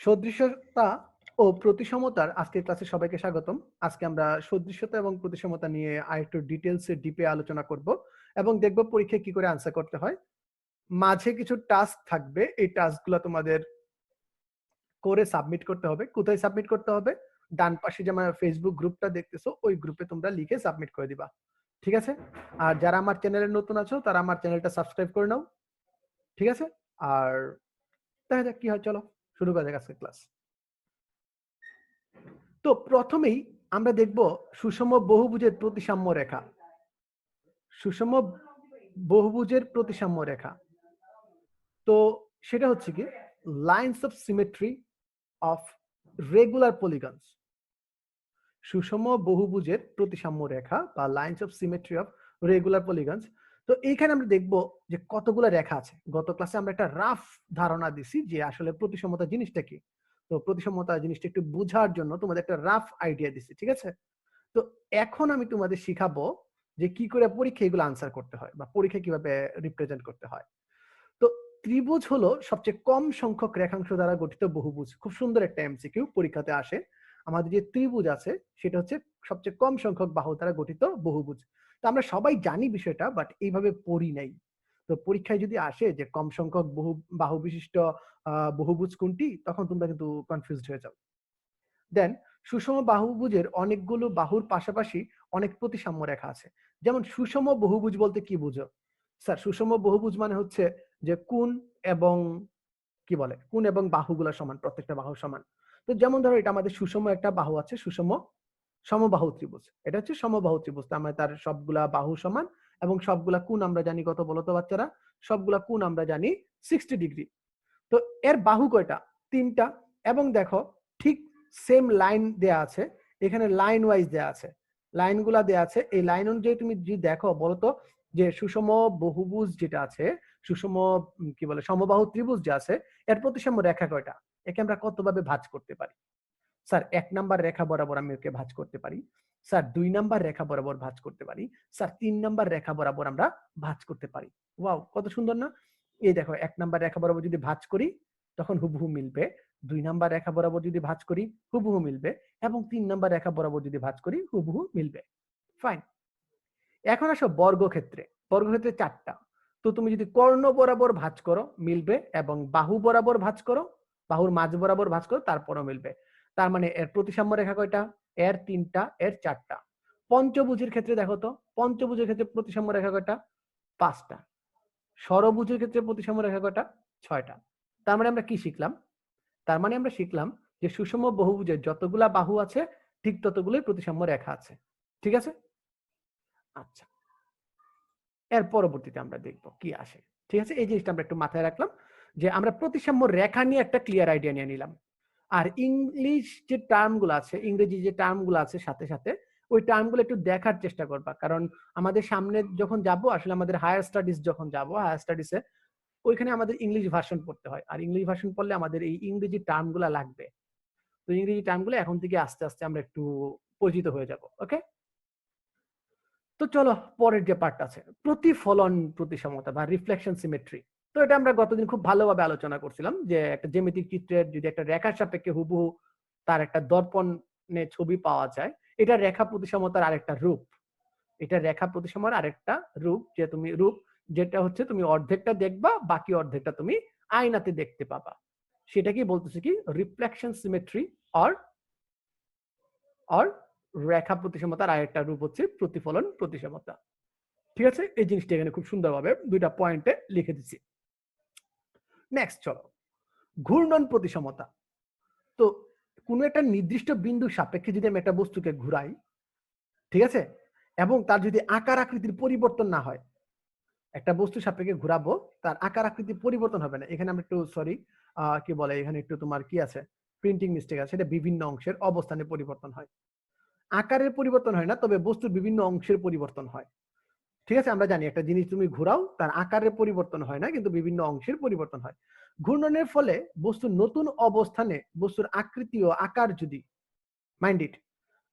সদৃশ্যতা ও প্রতিসমতার আজকের ক্লাসে সবাইকে স্বাগতম। আজকে আমরা সদৃশ্যতা এবং প্রতিসমতা নিয়ে আরেকটু ডিটেলসে ডিপে আলোচনা করব এবং দেখব পরীক্ষায় কি করে আনসার করতে হয়। মাঝে কিছু টাস্ক থাকবে, এই টাস্কগুলো তোমাদের করে সাবমিট করতে হবে। কোথায় সাবমিট করতে হবে? ডান পাশে যে আমার ফেসবুক গ্রুপটা দেখতেছো ওই গ্রুপে তোমরা লিখে সাবমিট করে দিবা, ঠিক আছে? আর যারা আমার চ্যানেলে নতুন আছো তারা আমার চ্যানেলটা সাবস্ক্রাইব করে নাও, ঠিক আছে? আর দেখা যাক কি হয়, চলো শুরু করা যাক আজকের ক্লাস। তো প্রথমেই আমরা দেখব সুষম বহুভুজের প্রতিসাম্য রেখা। সুষম বহুভুজের প্রতিসাম্য রেখা, তো সেটা হচ্ছে কি lines of symmetry of regular polygons. সুষম বহুভুজের প্রতিসাম্য রেখা বা lines of symmetry of regular polygons. তো এইখানে আমরা দেখব যে কতগুলো রেখা আছে। গত ক্লাসে আমরা একটা রাফ ধারণা দিছি যে আসলে প্রতিসমতা জিনিসটা কি। তো প্রতিসমতা জিনিসটা একটু বোঝার জন্য তোমাদের একটা রাফ আইডিয়া দিছি, ঠিক আছে? তো এখন আমি তোমাদের শিখাবো যে কি করে পরীক্ষা এগুলো আনসার করতে হয় বা পরীক্ষা কিভাবে রিপ্রেজেন্ট করতে হয়। তো ত্রিভুজ হলো সবচেয়ে কম সংখ্যক রেখাংশ দ্বারা গঠিত বহুভুজ। খুব সুন্দর একটা এমসিকিউ পরীক্ষাতে আসে। আমাদের যে ত্রিভুজ আছে সেটা হচ্ছে সবচেয়ে কম সংখ্যক বাহু দ্বারা গঠিত বহুভুজ। তো আমরা সবাই জানি বিষয়টা, বাট এইভাবে পড়ি নাই। তো পরীক্ষায় যদি আসে যে কম সংখ্যক বাহু বিশিষ্ট বহুভুজ কোনটি, তখন তোমরা কিন্তু কনফিউজড হয়ে যাও। দেন সুষম বাহুভুজের অনেকগুলো বাহুর পাশাপাশি অনেক প্রতিসাম্য রেখা আছে। যেমন সুষম বহুভুজ বলতে কি বুঝো? স্যার, সুষম বহুভুজ মানে হচ্ছে যে কোণ এবং কি বলে কোণ এবং বাহুগুলো সমান, প্রত্যেকটা বাহু সমান। তো যেমন ধরো এটা আমাদের সুষম একটা বাহু আছে, সুষম সমবাহু ত্রিভুজ। এটা হচ্ছে সমবাহু ত্রিভুজ, তার সবগুলা বাহু সমান এবং সবগুলা কোণ আমরা জানি কত বলো তো বাচ্চারা? সবগুলা কোণ আমরা জানি 60 ডিগ্রি। তো এর বাহু কয়টা? 3টা। এবং দেখো ঠিক সেম লাইন দেয়া আছে, এখানে লাইন ওয়াইজ দেয়া আছে, লাইনগুলা দেয়া আছে। এই লাইন অনুযায়ী তুমি যদি দেখো বলতো যে সুষম বহুভুজ যেটা আছে, সুষম কি বলে সমবাহু ত্রিভুজ যে আছে, এর প্রতিসাম্য রেখা কয়টা? একে আমরা কতভাবে ভাঁজ করতে পারি? স্যার 1 নাম্বার রেখা বরাবর আমি ওকে ভাঁজ করতে পারি। স্যার 2 নাম্বার রেখা বরাবর ভাঁজ করতে পারি। স্যার 3 নাম্বার রেখা বরাবর আমরা ভাঁজ করতে পারি। ওয়াও, কত সুন্দর না? এই দেখো 1 নাম্বার রেখা বরাবর যদি ভাঁজ করি তখন হুবহু মিলবে। 2 নাম্বার রেখা বরাবর যদি ভাঁজ করি হুবহু মিলবে এবং 3 নাম্বার রেখা বরাবর যদি ভাঁজ করি হুবহু মিলবে। ফাইন। এখন আসো বর্গক্ষেত্রে। বর্গক্ষেত্রে 4টা। তো তুমি যদি কর্ণ বরাবর ভাঁজ করো মিলবে এবং বাহু বরাবর ভাঁজ করো, বাহুর মাঝ বরাবর ভাঁজ করো তারপরও মিলবে। তার মানে এর প্রতিসাম্য রেখা কয়টা? এর 3টা, এর 4টা। পঞ্চভুজের ক্ষেত্রে দেখো তো, পঞ্চভুজের ক্ষেত্রে প্রতিসাম্য রেখা কয়টা? 5টা। ষড়ভুজের ক্ষেত্রে প্রতিসাম্য রেখা কয়টা? 6টা। তার মানে আমরা কি শিখলাম? তার মানে আমরা শিখলাম যে সুষম বহুভুজের যতগুলা বাহু আছে ঠিক ততগুলোই প্রতিসাম্য রেখা আছে, ঠিক আছে? আচ্ছা, এর পরবর্তীতে আমরা দেখব কি আসে, ঠিক আছে? এই জিনিসটা আমরা একটু মাথায় রাখলাম যে আমরা প্রতিসাম্য রেখা নিয়ে একটা ক্লিয়ার আইডিয়া নিয়ে নিলাম। আর ইংলিশ যে টার্মগুলো আছে, ইংরেজি যে টার্মগুলো আছে সাথে সাথে ওই টার্মগুলো একটু দেখার চেষ্টা করবা, কারণ আমাদের সামনে যখন যাব, আসলে আমাদের হায়ার স্টাডিজ যখন যাব, হায়ার স্টাডিজে ওইখানে আমাদের ইংলিশ ভার্সন পড়তে হয়। আর ইংলিশ ভার্সন পড়লে আমাদের এই ইংরেজি টার্মগুলো লাগবে। তো ইংরেজি টার্মগুলো এখন থেকে আস্তে আস্তে আমরা একটু পরিচিত হয়ে যাব। ওকে, তো চলো পরের যে পার্ট আছে, প্রতিফলন প্রতিসমতা বা রিফ্লেকশন সিমেট্রি। তো এটা আমরা গতদিন খুব ভালোভাবে আলোচনা করছিলাম যে একটা জ্যামিতিক চিত্রের যদি একটা রেখার সাপেক্ষে হুবহু তার একটা দর্পণে ছবি পাওয়া যায়, এটা রেখা প্রতিসমতার আরেকটা রূপ। এটা রেখা প্রতিসমতার আরেকটা রূপ, যে তুমি রূপ যেটা হচ্ছে তুমি অর্ধেকটা দেখবা, বাকি অর্ধেকটা তুমি আয়নাতে দেখতে পাবা। সেটা কি বলতেছে কি রিফ্লেকশন সিমেট্রি অর অর রেখা প্রতিসমতার আরেকটা রূপ হচ্ছে প্রতিফলন প্রতিসমতা। ঠিক আছে, এই জিনিসটা এখানে খুব সুন্দরভাবে দুইটা পয়েন্টে লিখে দিচ্ছি। নেক্সট চলো, ঘূর্ণন প্রতিসমতা। তো কোনো একটা নির্দিষ্ট বিন্দু সাপেক্ষে যদি আমি একটা বস্তুকে ঘুরাই, ঠিক আছে, এবং তার যদি আকার আকৃতির পরিবর্তন না হয়, একটা বস্তু সাপেক্ষে ঘুরাবো, তার আকার আকৃতির পরিবর্তন হবে না। এখানে আমরা একটু সরি কি বলে, এখানে একটু তোমার কি আছে, প্রিন্টিং মিস্টেক আছে। এটা বিভিন্ন অংশের অবস্থানে পরিবর্তন হয়, আকারের পরিবর্তন হয় না, তবে বস্তুর বিভিন্ন অংশের পরিবর্তন হয়। ঠিক আছে, আমরা জানি একটা জিনিস তুমি ঘুরাও তার আকারের পরিবর্তন হয় না, কিন্তু বিভিন্ন অংশের পরিবর্তন হয়। ঘূর্ণনের ফলে বস্তুর নতুন অবস্থানে বস্তুর আকৃতি ও আকার যদি, মাইন্ড ইট,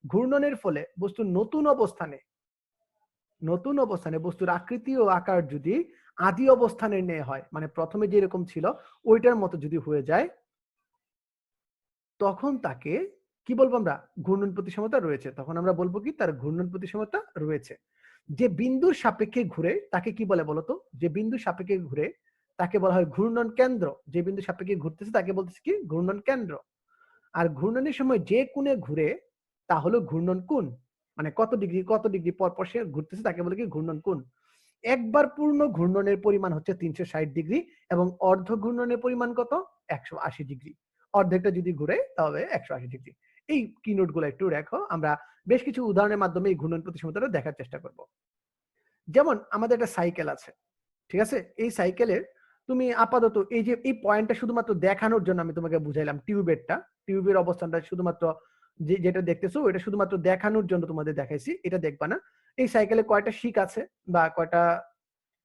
ঘূর্ণনের ফলে বস্তুর নতুন অবস্থানে বস্তুর আকৃতি ও আকার যদি আদি অবস্থানে নেওয়া হয়, মানে প্রথমে যেরকম ছিল ওইটার মতো যদি হয়ে যায়, তখন তাকে কি বলবো আমরা? ঘূর্ণন প্রতিসমতা রয়েছে। তখন আমরা বলবো কি তার ঘূর্ণন প্রতিসমতা রয়েছে। যে বিন্দুর সাপেক্ষে ঘুরে তাকে কি বলে বলতো? যে বিন্দুর সাপেক্ষে ঘুরে তাকে বলা হয় ঘূর্ণন কেন্দ্র। যে বিন্দুর সাপেক্ষে ঘুরতেছে তাকে বলতেছে কি? ঘূর্ণন কেন্দ্র। আর ঘূর্ণনের সময় যে কোণে ঘুরে তা হলো ঘূর্ণন কোণ। মানে কত ডিগ্রি পর পর সে ঘুরতেছে তাকে বলে কি? ঘূর্ণন কোণ। একবার পূর্ণ ঘূর্ণনের পরিমাণ হচ্ছে 360 ডিগ্রি এবং অর্ধ ঘূর্ণনের পরিমাণ কত? 180 ডিগ্রি। অর্ধেকটা যদি ঘুরে তাহলে 180 ডিগ্রি। এই কি নোটগুলো একটু দেখো, আমরা বেশ কিছু উদাহরণের মাধ্যমে এই ঘূর্ণন প্রতিসমতাটা দেখার চেষ্টা করব। যেমন আমাদের একটা সাইকেল আছে, ঠিক আছে? এই সাইকেলের তুমি আপাতত এই যে এই পয়েন্টটা শুধুমাত্র দেখানোর জন্য আমি তোমাকে বুঝাইলাম টিউবের অবস্থানটা শুধুমাত্র যেটা দেখতেছো এটা শুধুমাত্র দেখানোর জন্য তোমাদের দেখাইছি, এটা দেখবা না। এই সাইকেলে কয়টা শিক আছে বা কয়টা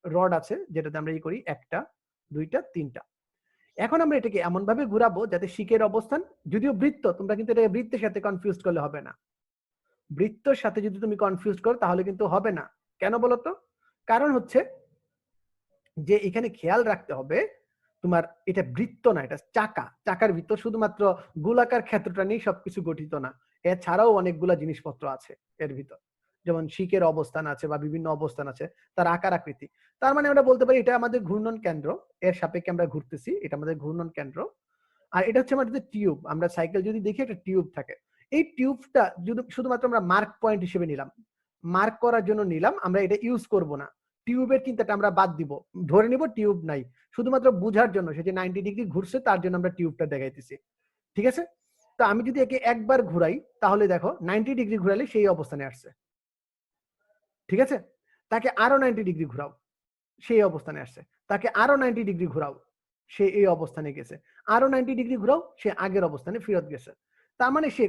রড আছে যেটাতে আমরা করি? একটা, দুইটা, তিনটা। এখন আমরা এটাকে এমন ভাবে ঘুরাবো যাতে শিকের অবস্থান, যদিও বৃত্ত, তোমরা কিন্তু এটা বৃত্তের সাথে কনফিউজ করলে হবে না। বৃত্তর সাথে যদি তুমি কনফিউজ করো তাহলে কিন্তু হবে না। কেন বলো তো? কারণ হচ্ছে যে এখানে খেয়াল রাখতে হবে তোমার এটা বৃত্ত না, এটা চাকা। চাকার ভিতর শুধুমাত্র গোলাকার ক্ষেত্রটা নিয়ে সবকিছু গঠিত না, এছাড়াও অনেকগুলা জিনিসপত্র আছে এর ভিতর। যেমন শিকের অবস্থান আছে বা বিভিন্ন অবস্থান আছে, তার আকার আকৃতি। তার মানে আমরা বলতে পারি এটা আমাদের ঘূর্ণন কেন্দ্র, এর সাপেক্ষে আমরা ঘুরতেছি, এটা আমাদের ঘূর্ণন কেন্দ্র। আর এটা হচ্ছে আমাদের টিউব। আমরা সাইকেল যদি দেখি একটা টিউব থাকে, এই টিউবটা যদি শুধুমাত্র আমরা মার্ক পয়েন্ট হিসেবে নিলাম, মার্ক করার জন্য নিলাম, আমরা এটা ইউজ করব না। টিউবের চিন্তাটা আমরা বাদ দিব, ধরে নিব টিউব নাই, শুধুমাত্র বুঝার জন্য সে যে 90 ডিগ্রি ঘুরছে তার জন্য আমরা টিউবটা দেখাইতেছি, ঠিক আছে? তো আমি যদি একে একবার ঘুরাই তাহলে দেখো 90 ডিগ্রি ঘুরালে সেই অবস্থানে আসছে, ঠিক আছে? তাকে আরো 90 ডিগ্রি ঘুরাও, সেই অবস্থানে আসছে। তাকে আরো 90 ডিগ্রি ঘুরাও, সে এই অবস্থানে গেছে। আরো 90 ডিগ্রি ঘুরাও, সে আগের অবস্থানে ফেরত গেছে। তার মানে সে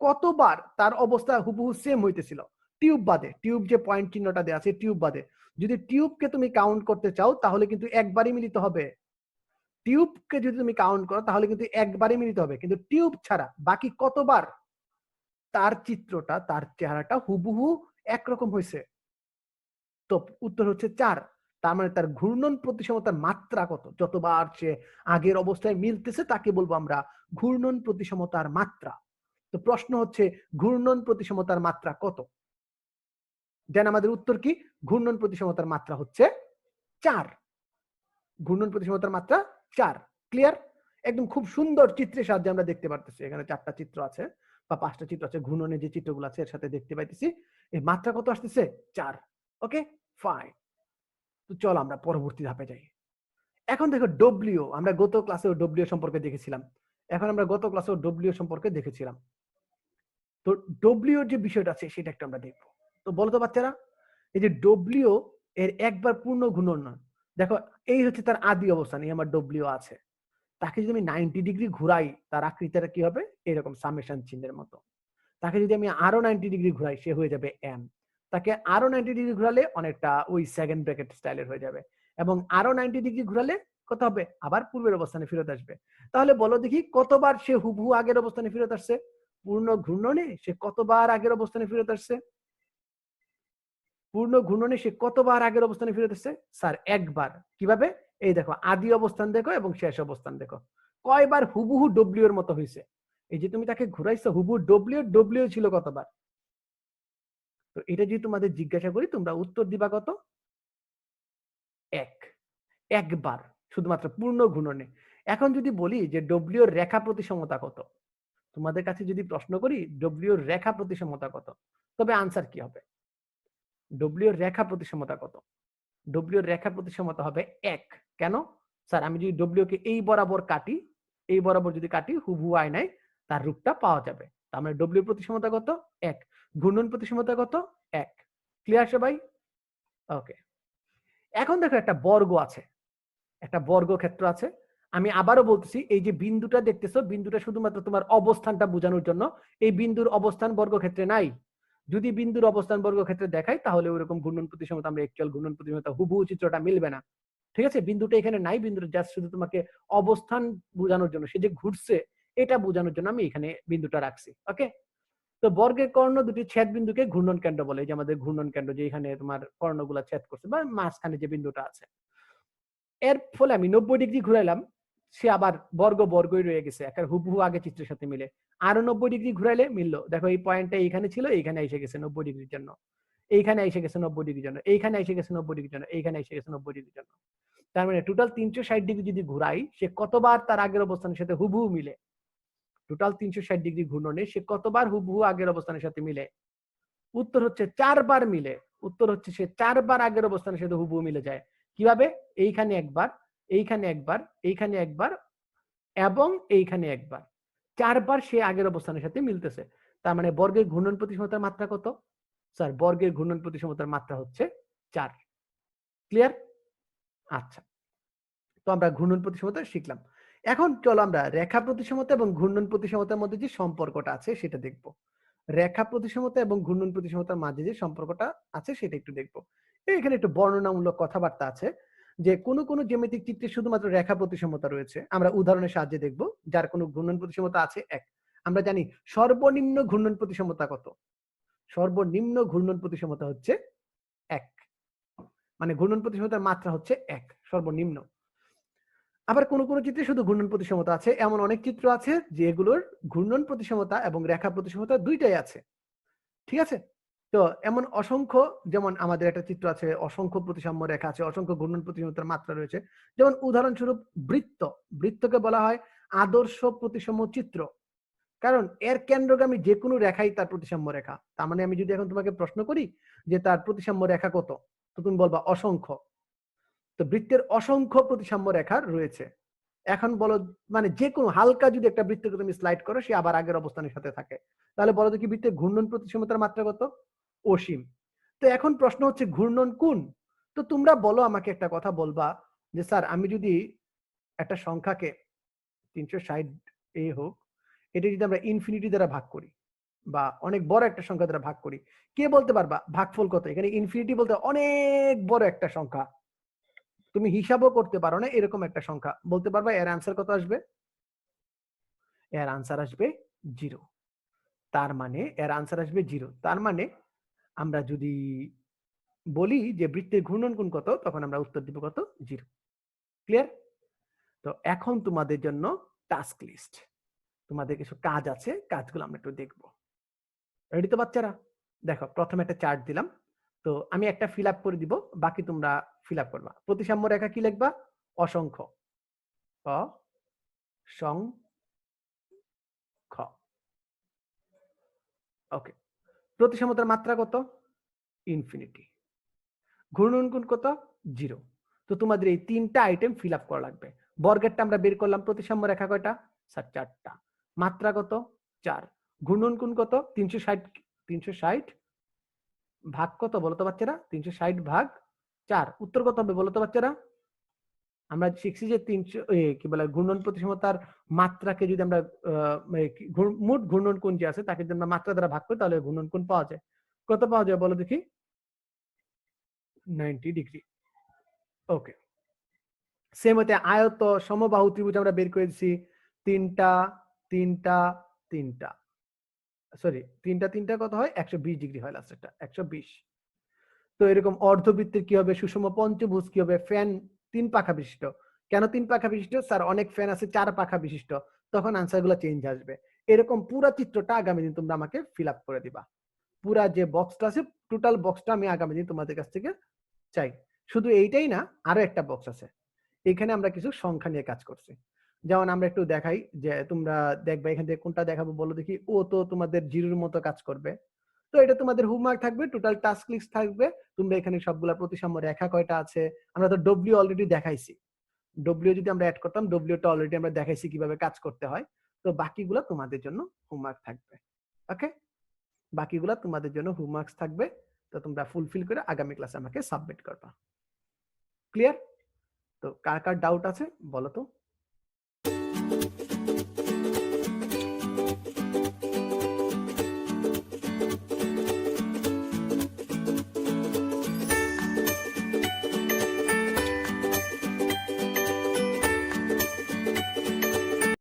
কতবার তার অবস্থা হুবহু সেম হইতেছিল, টিউব বাদে। টিউব যে পয়েন্ট চিহ্নটা দেওয়া আছে টিউব বাদে। যদি টিউবকে তুমি কাউন্ট করতে চাও তাহলে কিন্তু একবারই মিলিত হবে। টিউবকে যদি তুমি কাউন্ট করো তাহলে কিন্তু একবারই মিলিত হবে, কিন্তু টিউব ছাড়া বাকি কতবার তার চিত্রটা, তার চেহারাটা হুবহু একরকম হয়েছে? তো উত্তর হচ্ছে 4। তার মানে তার ঘূর্ণন প্রতিসমতার মাত্রা কত? যতবার সে আগের অবস্থায় মিলতেছে তাকে বলবো আমরা ঘূর্ণন প্রতিসমতার মাত্রা। তো প্রশ্ন হচ্ছে ঘূর্ণন প্রতিসমতার মাত্রা কত? দেন আমাদের উত্তর কি? ঘূর্ণন প্রতিসমতার মাত্রা হচ্ছে 4। ঘূর্ণন প্রতিসমতার মাত্রা 4। ক্লিয়ার? একদম খুব সুন্দর চিত্রের সাহায্যে আমরা দেখতে পারতেছি। এখানে 4টা চিত্র আছে বা 5টা চিত্র আছে, ঘূর্ণনের যে চিত্রগুলো আছে এর সাথে দেখতে পাইতেছি। এই মাত্রা কত আসতেছে? 4। ওকে, ফাইন। তো চল আমরা পরবর্তী ধাপে যাই। এখন দেখো ডব্লিউ, আমরা গত ক্লাসে ডব্লিউ সম্পর্কে দেখেছিলাম। এখন আমরা গত ক্লাসে ডব্লিউ সম্পর্কে দেখেছিলাম। তো ডব্লিউ এর যে বিষয়টা আছে সেটা একটা আমরা দেখবো। তো বলো তো বাচ্চারা, এই যে ডব্লিউ এর একবার পূর্ণ ঘূর্ণন, দেখো এই হচ্ছে তার আদি অবস্থান, এই আমার ডব্লিউ আছে। তাকে যদি আমি 90 ডিগ্রি ঘুরাই তার আকৃতিটা কি হবে? এরকম সামেশন চিহ্নের মতো। তাকে যদি আমি আরো 90 ডিগ্রি ঘুরাই সে হয়ে যাবে এম। তাকে আরো 90 ডিগ্রি ঘুরালে অনেকটা ওই সেকেন্ড ব্র্যাকেট স্টাইলের হয়ে যাবে, এবং আরো 90 ডিগ্রি ঘুরালে কত হবে? আবার পূর্বের অবস্থানে ফেরত আসবে। তাহলে বলো দেখি কতবার সে হুবহু আগের অবস্থানে ফেরত আসছে? পূর্ণ ঘূর্ণনে সে কতবার আগের অবস্থানে ফেরত আসছে? পূর্ণ ঘূর্ণনে সে কতবার আগের অবস্থানে ফেরত আসছে? স্যার একবার। কিভাবে? এই দেখো আদি অবস্থান দেখো এবং শেষ অবস্থান দেখো, কয়বার হুবহু ডব্লিউ এর মতো হয়েছে। এই যে তুমি তাকে ঘুরাইছো হুবহু ডব্লিউ, ডব্লিউ ছিল কতবার? তো এটা যদি তোমাদের জিজ্ঞাসা করি তোমরা উত্তর দিবা কত? 1। একবার, শুধুমাত্র পূর্ণ ঘূর্ণনে। এখন যদি বলি যে ডব্লিউ এর রেখা প্রতিসমতা কত, তোমাদের কাছে যদি প্রশ্ন করি ডব্লিউ এর রেখা প্রতিসমতা কত, তবে আনসার কি হবে? ডব্লিউ এর রেখা প্রতিসমতা কত? ডব্লিউ এর রেখা প্রতিসমতা হবে 1। কেন? স্যার আমি যদি ডব্লিউ কে এই বরাবর কাটি, এই বরাবর যদি কাটি হুবহু আয়নায় তার রূপটা পাওয়া যাবে। তার মানে ডব্লিউ প্রতিসমতা কত? 1। ঘূর্ণন প্রতিসমতা কত? 1। ক্লিয়ার সবাই? ওকে। এখন দেখো একটা বর্গ আছে, একটা বর্গক্ষেত্র আছে। আমি আবারও বলতেছি, এই যে বিন্দুটা দেখতেছো, বিন্দুটা শুধুমাত্র তোমার অবস্থানটা বোঝানোর জন্য। এই বিন্দুর অবস্থান বর্গক্ষেত্রে নাই। যদি বিন্দুর অবস্থান বর্গক্ষেত্রে দেখাই তাহলে ওইরকম ঘূর্ণন প্রতিসমতা, আমরা অ্যাকচুয়াল ঘূর্ণন প্রতিসমতা হুবহু চিত্রটা মিলবে না। ঠিক আছে? বিন্দুটা এখানে নাই, বিন্দুটা জাস্ট শুধু তোমাকে অবস্থান বোঝানোর জন্য, সে যে ঘুরছে এটা বোঝানোর জন্য আমি এখানে বিন্দুটা রাখছি। ওকে? তো বর্গের কর্ণ দুটি ছেদ বিন্দুকে ঘূর্ণন কেন্দ্র বলে। এই যে আমাদের ঘূর্ণন কেন্দ্র, যে এখানে তোমার কর্ণগুলা ছেদ করছে বা মাঝখানে যে বিন্দুটা আছে। এর ফলে আমি 90 ডিগ্রি ঘুরাইলাম, সে আবার বর্গ বর্গই রয়ে গেছে, একটা হুবহু আগে চিত্রের সাথে মিলে। আরো 90 ডিগ্রি ঘুরাইলে মিললো, দেখো এই পয়েন্টটা এইখানে ছিল, এইখানে এসে গেছে 90 ডিগ্রির জন্য, এইখানে এসে গেছে 90 ডিগ্রির জন্য, এইখানে এসে গেছে 90 ডিগ্রির জন্য, এইখানে এসে গেছে 90 ডিগ্রির জন্য। তার মানে টোটাল 360 ডিগ্রি যদি ঘুরাই, সে কতবার তার আগের অবস্থানের সাথে হুবহু মিলে? টোটাল 360 ডিগ্রি ঘূর্ণনে সে কতবার হুবহু আগের অবস্থানের সাথে মিলে? উত্তর হচ্ছে 4 বার মিলে। উত্তর হচ্ছে সে 4 বার আগের অবস্থানের সাথে হুবহু মিলে যায়। কিভাবে? এইখানে একবার, এইখানে একবার, এইখানে একবার এবং এইখানে একবার, 4 বার সে আগের অবস্থানের সাথে মিলতেছে। তার মানে বর্গের ঘূর্ণন প্রতিসমতার মাত্রা কত? স্যার বর্গের ঘূর্ণন প্রতিসমতার মাত্রা হচ্ছে 4। ক্লিয়ার? আচ্ছা, তো আমরা ঘূর্ণন প্রতিসমতা শিখলাম। এখন চলো আমরা রেখা প্রতিসমতা এবং ঘূর্ণন প্রতিসমতার মধ্যে যে সম্পর্কটা আছে সেটা দেখব। রেখা প্রতিসমতা এবং ঘূর্ণন প্রতিসমতার মাঝে যে সম্পর্কটা আছে সেটা একটু দেখব। এখানে একটু বর্ণনামূলক কথাবার্তা আছে যে কোন কোন জ্যামিতিক চিত্রে শুধুমাত্র রেখা প্রতিসমতা রয়েছে, আমরা উদাহরণের সাহায্যে দেখব, যার কোনো ঘূর্ণন প্রতিসমতা আছে 1। আমরা জানি সর্বনিম্ন ঘূর্ণন প্রতিসমতা কত? সর্বনিম্ন ঘূর্ণন প্রতিসমতা হচ্ছে 1, মানে ঘূর্ণন প্রতিসমতার মাত্রা হচ্ছে 1 সর্বনিম্ন। আবার কোন কোন চিত্রে শুধু ঘূর্ণন প্রতিসমতা আছে, এমন অনেক চিত্র আছে যেগুলোর ঘূর্ণন প্রতিসমতা এবং রেখা প্রতিসমতা দুইটাই আছে। ঠিক আছে? তো এমন অসংখ্য, যেমন আমাদের একটা চিত্র আছে, অসংখ্য প্রতিসাম্য রেখা আছে, অসংখ্য ঘূর্ণন প্রতিসমতার মাত্রা রয়েছে। যেমন উদাহরণস্বরূপ বৃত্ত, বৃত্তকে বলা হয় আদর্শ প্রতিসাম্য চিত্র, কারণ এর কেন্দ্রগামী যে কোনো রেখাই তার প্রতিসাম্য রেখা। তার মানে আমি যদি এখন তোমাকে প্রশ্ন করি যে তার প্রতিসাম্য রেখা কত, তো তুমি বলবা অসংখ্য। তো বৃত্তের অসংখ্য প্রতিসাম্য রেখা রয়েছে। এখন বলো, মানে যে কোনো হালকা যদি একটা বৃত্তকে তুমি স্লাইড করো, সে আবার আগের অবস্থানের সাথে থাকে, তাহলে বলো দেখি বৃত্তের ঘূর্ণন প্রতিসমতার মাত্রা কত? অসীম। তো এখন প্রশ্ন হচ্ছে ঘূর্ণন কোণ। তো তোমরা বলো, আমাকে একটা কথা বলবা যে স্যার আমি যদি একটা সংখ্যাকে 360 এ হোক, এটা যদি আমরা ইনফিনিটি দ্বারা ভাগ করি বা অনেক বড় একটা সংখ্যা দ্বারা ভাগ করি, কে বলতে পারবা ভাগফল কত? এখানে ইনফিনিটি বলতে অনেক বড় একটা সংখ্যা, তুমি হিসাবও করতে পারো না এরকম একটা সংখ্যা, বলতে পারবা এর আনসার কত আসবে? এর আনসার আসবে 0। তার মানে এর আনসার আসবে 0। তার মানে আমরা যদি বলি যে বৃত্তের ঘূর্ণন কোণ কত, তখন আমরা উত্তর দিব কত? 0। ক্লিয়ার? তো এখন তোমাদের জন্য টাস্ক লিস্ট, তোমাদের কিছু কাজ আছে, কাজগুলো আমরা একটু দেখব। রেডি তো বাচ্চারা? দেখো, প্রথমে একটা চার্ট দিলাম, তো আমি একটা ফিল আপ করে দিব, বাকি তোমরা ফিল আপ করবা। প্রতিসাম্য রেখা কি লিখবা? অসংখ্য, অসংখ্য। ওকে। প্রতিসমতার মাত্রা কত? ইনফিনিটি। ঘূর্ণন কোণ কত? 0। তো তোমাদের এই 3টা আইটেম ফিল আপ করা লাগবে। বর্গেরটা আমরা বের করলাম, প্রতিসাম্য রেখা কয়টা? স্যার 4টা। মাত্রা কত? 4। ঘূর্ণন কোণ কত? 360। 360 ভাগ কত বলো তো বাচ্চারা? 360 ভাগ 4। উত্তর কত হবে বলো তো বাচ্চারা? আমরা শিখছি যে 300 কি বলে, ঘূর্ণন প্রতিসমতার মাত্রাকে যদি আমরা মোট ঘূর্ণন কোণ যে আছে তাকে যদি আমরা মাত্রা দ্বারা ভাগ করি, তাহলে ঘূর্ণন কোণ পাওয়া যায়। কত পাওয়া যায় বলো দেখি? 90 ডিগ্রি। ওকে। সেম হতে আয়ত সমবাহু ত্রিভুজ আমরা বের করে দিচ্ছি, 3টা 3টা 3টা, সরি 3টা 3টা কত হয়? 120 ডিগ্রি হয় লাস্টেরটা, 120। তো এরকম অর্ধবৃত্তের কি হবে? সুষম পঞ্চভুজ কি হবে? ফ্যান 3 পাখা বিশিষ্ট। কেন 3 পাখা বিশিষ্ট? স্যার অনেক ফ্যান আছে 4 পাখা বিশিষ্ট, তখন আনসার গুলো চেঞ্জ আসবে। এরকম পুরো চিত্রটা আগামী দিন তোমরা আমাকে ফিল আপ করে দিবা। পুরা যে বক্সটা আছে, টোটাল বক্সটা আমি আগামী দিন তোমাদের কাছ থেকে চাই। শুধু এইটাই না, আরো একটা বক্স আছে, এখানে আমরা কিছু সংখ্যা নিয়ে কাজ করছি। যেমন আমরা একটু দেখাই, যে তোমরা দেখবা এখান থেকে কোনটা দেখাবো বলো দেখি। ও তো তোমাদের জিরোর মতো কাজ করবে, তো এটা তোমাদের হোমওয়ার্ক থাকবে, টোটাল টাস্ক লিস্ট থাকবে। তোমরা এখানে সবগুলা প্রতিসাম্য রেখা কয়টা আছে, আমরা তো ডব্লিউ অলরেডি দেখাইছি, ডব্লিউ যদি আমরা অ্যাড করতাম, ডব্লিউটা অলরেডি আমরা দেখাইছি কিভাবে কাজ করতে হয়। তো বাকিগুলা তোমাদের জন্য হোমওয়ার্ক থাকবে। ওকে, বাকিগুলা তোমাদের জন্য হোমওয়ার্ক থাকবে, তো তোমরা ফুলফিল করে আগামী ক্লাসে আমাকে সাবমিট করবা। ক্লিয়ার? তো কার কার ডাউট আছে বলো তো?